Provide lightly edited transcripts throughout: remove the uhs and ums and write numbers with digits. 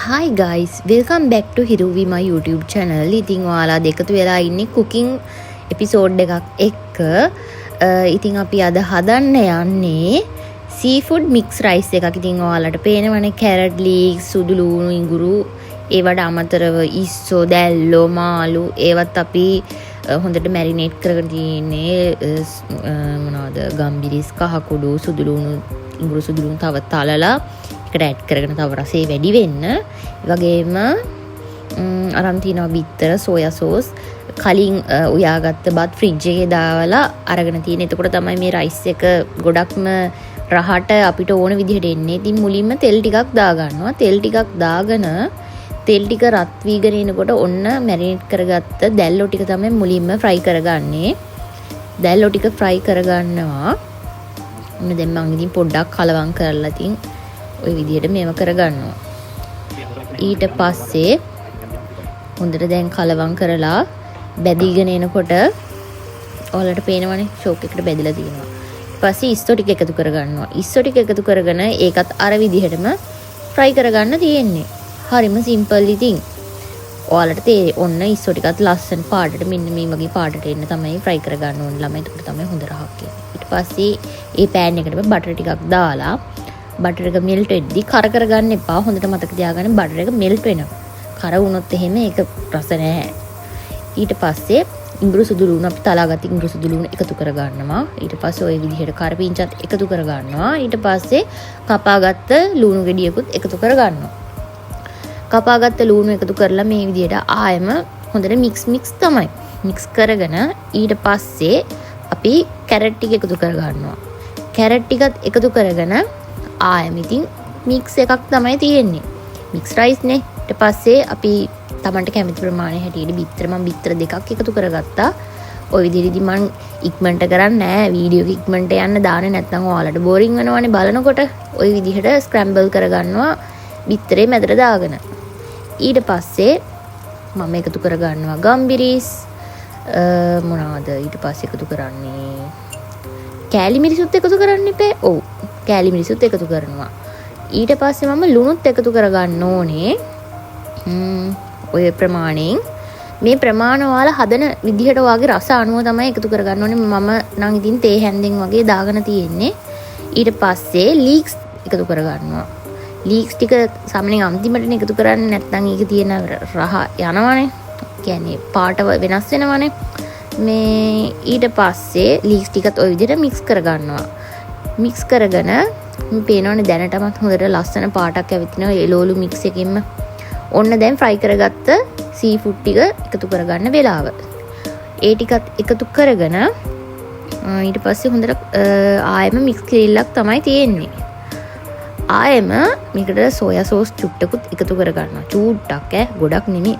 Hi guys, welcome back to Hiruvi my YouTube channel. ඉතින් ඔයාලා දෙකතු වෙලා ඉන්නේ cooking episode එකක් එක්ක. ඉතින් අපි අද හදන්න යන්නේ seafood mix rice එකක්. ඉතින් ඔයාලට පේනවනේ carrot leeks, සුදු ලුණු, ඉඟුරු, ඒවට අමතරව ඉස්සෝ, දැල්ලෝ, මාළු ඒවත් අපි හොඳට marinate කරගෙන තියෙන්නේ. මොනවද? ගම්බිරිස්, කහකුඩු, සුදු ලුණු, ඉඟුරු, සුදු ලුණු තව තලලා එකට ඇඩ් කරගෙන තව රසය වැඩි වෙන්න. ඒ වගේම අරන් තියනවා බිත්තර, සෝයා සෝස්, කලින් උයාගත්ත බත් ෆ්‍රිජ් එකේ දාලා අරගෙන තියෙන. එතකොට තමයි මේ රයිස් එක ගොඩක්ම රහට අපිට ඕන විදිහට එන්නේ. ඉතින් මුලින්ම තෙල් ටිකක් දාගන්නවා. තෙල් ටිකක් දාගෙන තෙල් ටික රත් වීගෙන එනකොට ඔන්න මැරිනේට් කරගත්ත දැල්ලෝ ටික තමයි මුලින්ම ෆ්‍රයි කරගන්නේ. දැල්ලෝ ටික ෆ්‍රයි කරගන්නවා. ඔන්න දැන් මම ඉතින් පොඩ්ඩක් කලවම් කරලා තින් ඔය විදිහට මේව කරගන්නවා. ඊට පස්සේ හොඳට දැන් කලවම් කරලා බැදීගෙන එනකොට ඔයාලට පේනවනේ ෂෝක් එකට බැදලා තියෙනවා. ඊට පස්සේ ඉස්සෝ ටික එකතු කරගන්නවා. ඉස්සෝ ටික එකතු කරගෙන ඒකත් අර විදිහටම ෆ්‍රයි කරගන්න තියෙන්නේ. හරිම සිම්පල් ඉතින්. ඔයාලට තේරෙයි ඔන්න ඉස්සෝ ටිකත් ලස්සන පාටට මෙන්න මේ වගේ පාටට එන්න තමයි ෆ්‍රයි කරගන්න ඕනේ ළමයි. එතකොට තමයි හොඳ රහක් එන්නේ. ඊට පස්සේ ඒ පෑන් එකටම බටර් ටිකක් දාලා බටර් එක මෙල්ට් වෙද්දි කර කරගන්න එපා. හොඳට මතක තියාගන්න බටර් එක මෙල්ට් වෙනවා. කර වුණොත් එහෙම ඒක රස නැහැ. ඊට පස්සේ ඉඟුරු සුදු ලුණු අපි තලාගත්ත ඉඟුරු සුදු ලුණු එකතු කරගන්නවා. ඊට පස්සේ ওই විදිහට කරපිංචත් එකතු කරගන්නවා. ඊට පස්සේ කපාගත්ත ලුණු ගෙඩියකුත් එකතු කරගන්නවා. කපාගත්ත ලුණු එකතු කරලා මේ විදිහට ආයෙම හොඳට මික්ස් තමයි. මික්ස් කරගෙන ඊට පස්සේ අපි කැරට් ටික එකතු කරගන්නවා. කැරට් ටිකත් එකතු කරගෙන ආයෙම ඉතින් මික්ස් එකක් තමයි තියෙන්නේ. මික්ස් රයිස් නේ. ඊට පස්සේ අපි Tamanට කැමති ප්‍රමාණය හැටියට බිත්තර මම බිත්තර දෙකක් එකතු කරගත්තා. ওই විදිහට මම ඉක්මනට කරන්නේ නැහැ. වීඩියෝ එක ඉක්මනට යන්න දාන්නේ නැත්නම් ඔයාලට බෝරින් වෙනවනේ බලනකොට. ওই විදිහට ස්ක්‍රැම්බල් කරගන්නවා බිත්තරේ මැදට දාගෙන. ඊට පස්සේ මම එකතු කරගන්නවා ගම්බිරිස් මොනවද ඊට පස්සේ එකතු කරන්නේ කෑලි මිරිසුත් එකතු කරන්න එපා. ඔව් කෑලි මිරිසුත් එකතු කරනවා. ඊට පස්සේ මම ලුණුත් එකතු කරගන්න ඕනේ. ඔය ප්‍රමාණයෙන් මේ ප්‍රමාණ ඔයාලා හදන විදිහට ඔයාගේ රස අනුව තමයි එකතු කරගන්න ඕනේ. මම නම් ඉතින් තේ හැන්දෙන් වගේ දාගෙන තියෙන්නේ. ඊට පස්සේ ලීක්ස් එකතු කරගන්නවා. ලීක්ස් ටික සමනේ අන්තිමට එකතු කරන්නේ නැත්නම් ඒක තියෙන රහ යනවනේ. කියන්නේ පාට වෙනස් වෙනවනේ. මේ ඊට පස්සේ ලීක්ස් ටිකත් ওই විදිහට මික්ස් කරගන්නවා. මික්ස් කරගෙන මේ පේනවනේ දැනටමත් හොඳට ලස්සන පාටක් ඇවිත්ිනවා එළවලු මික්ස් එකෙන්ම. ඔන්න දැන් ෆ්‍රයි කරගත්ත සීෆුඩ් ටික එකතු කරගන්න වෙලාව. ඒ ටිකත් එකතු කරගෙන ඊට පස්සේ හොඳට ආයෙම මික්ස් කිරිල්ලක් තමයි තියෙන්නේ. ආයෙම මේකට සෝයා සෝස් චුට්ටකුත් එකතු කරගන්නවා. චූට්ටක් ගොඩක් නෙමෙයි.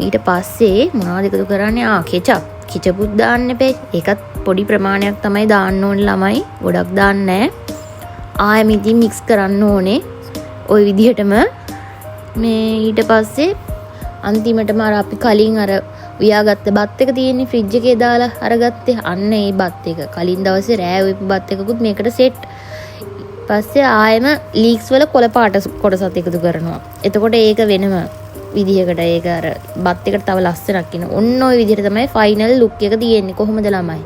ඊට පස්සේ මොනවද එකතු කරන්නේ? කෙචප්. කෙචපුත් දාන්න එපේ. ඒකත් පොඩි ප්‍රමාණයක් තමයි දාන්න ඕනේ ළමයි. ගොඩක් දාන්න නැහැ. ආයෙම ඉතින් මික්ස් කරන්න ඕනේ. ওই විදිහටම මේ ඊට පස්සේ අන්තිමටම අර අපි කලින් අර උයාගත්ත බත් එක තියෙන්නේ ෆ්‍රිජ් එකේ දාලා අරගත්තේ. අන්න ඒ බත් එක කලින් දවසේ රෑ උයපු බත් එකකුත් මේකට සෙට්. පස්සේ ආයෙම ලීක්ස් වල කොළ පාට කොටසත් එකතු කරනවා. එතකොට ඒක වෙනම විදිහකට ඒක අර බත් එකට තව ලස්සනක් එන. ඔන්න ඔය විදිහට තමයි ෆයිනල් ලුක් එක තියෙන්නේ. කොහොමද ළමයි?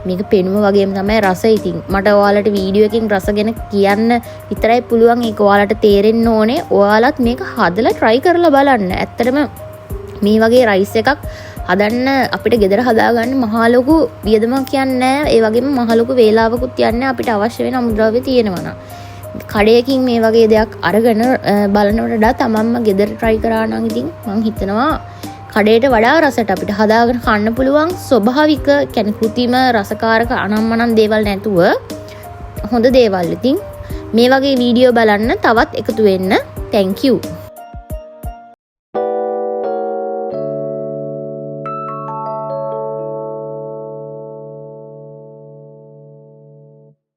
මේක පෙනුම වගේම තමයි රස ඉතින්. මට ඔයාලට වීඩියෝ එකකින් රස ගැන කියන්න විතරයි පුළුවන්. ඒක ඔයාලට තේරෙන්න ඕනේ. ඔයාලත් මේක හදලා try කරලා බලන්න. ඇත්තටම මේ වගේ රයිස් එකක් හදන්න අපිට ගෙදර හදාගන්න මහා ලොකු වියදමක් කියන්නේ නැහැ. ඒ වගේම මහා ලොකු වේලාවකුත් යන්නේ අපිට අවශ්‍ය වෙන අමුද්‍රව්‍ය තියෙනවා නම්. කඩේකින් මේ වගේ දෙයක් අරගෙන බලනවට වඩා තමන්ම ගෙදර try කරා නම් ඉතින් මං හිතනවා කඩේට වඩා රසට අපිට හදාගෙන කන්න පුළුවන් ස්වභාවික කියන්නේ කෘතිම රසකාරක අනම්මනම් දේවල් නැතුව හොඳ දේවල්. ඉතින් මේ වගේ වීඩියෝ බලන්න තවත් එකතු වෙන්න. thank you.